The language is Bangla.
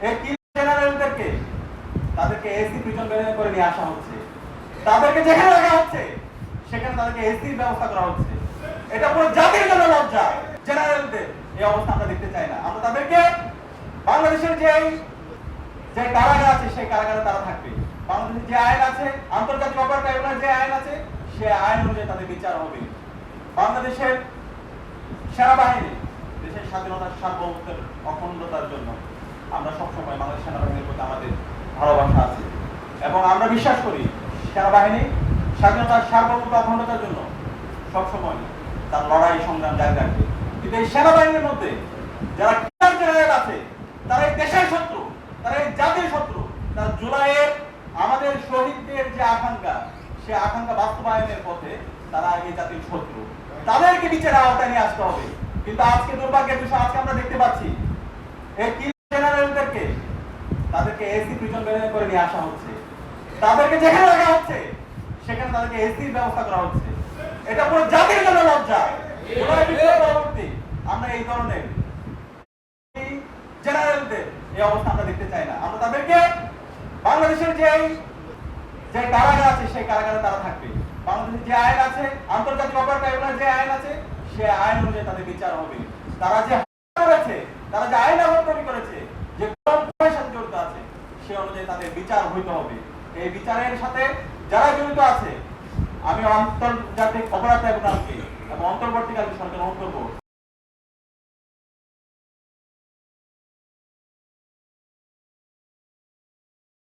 এই জেনারেলদেরকে তাদেরকে এসি প্রিজন ভ্যানে করে নিয়ে আসা হচ্ছে, তাদেরকে যেখানে রাখা হচ্ছে সেখানে তাদেরকে এসির ব্যবস্থা করা হচ্ছে। এটা পুরো জাতির জন্য লজ্জা। জেনারেলদের এই অবস্থা আমরা দেখতে চাই না। আমরা তাদেরকে বাংলাদেশের যে কারাগার আছে সেই কারাগারে তারা থাকবে। বাংলাদেশের যে আইন আছে, আন্তর্জাতিক অপরাধ ট্রাইব্যুনাল যে আইন আছে সেই আইন অনুযায়ী তাদের বিচার হবে। বাংলাদেশের সেনাবাহিনী দেশের স্বাধীনতার সার্বভৌমত্বের অখণ্ডতার জন্য আমরা সবসময় বাংলাদেশ সেনাবাহিনীর প্রতি আমাদের ভালোবাসা আছে এবং আমরা বিশ্বাস করি সেনাবাহিনী স্বাধীনতার সার্বভৌমত্ব অখণ্ডতার জন্য সবসময় তার লড়াই সংগ্রাম জারি রাখবে। কিন্তু এই সেনাবাহিনীর মধ্যে যারা জেনারেল আছে তারা এই দেশের শত্রু, তারা এই জাতির শত্রু। তারা জুলাইয়ের আমাদের শহীদদের যে আকাঙ্ক্ষা সে আকাঙ্ক্ষা বাস্তবায়নের পথে তারা এই জাতির শত্রু। তাদেরকে বিচারের আওতায় নিয়ে আসতে হবে। কিন্তু আজকে দুর্ভাগ্যের বিষয়, আজকে আমরা দেখতে পাচ্ছি এই জেনারেলদেরকে তাদেরকে এসি প্রিজন ভ্যানে করে নিয়ে আসা হচ্ছে, তাদেরকে যেখানে রাখা হচ্ছে সেখানে তাদেরকে এসির ব্যবস্থা করা হচ্ছে। এটা পুরো জাতির জন্য লজ্জা। পরবর্তী আমরা এই ধরনের জেনারেলদের এই অবস্থা আমরা দেখতে চাই না। আমরা তাদেরকে বাংলাদেশের যে কারাগার আছে সেই কারাগারে তারা থাকবে। বাংলাদেশের যে আইন আছে, আন্তর্জাতিক অপরাধ ট্রাইব্যুনাল যে আইন আছে সেই আইন অনুযায়ী তাদের বিচার হবে। তারা যে করেছে, তারা যে আইন অবলম্বন করেছে, যে সাথে জড়িত আছে সে অনুযায়ী তাদের বিচার হইতে হবে। এই বিচারের সাথে যারা জড়িত আছে আমি আন্তর্জাতিক অপরাধ ট্রাইব্যুনালকে এবং অন্তর্বর্তীকালীন সরকার অনুরোধ করব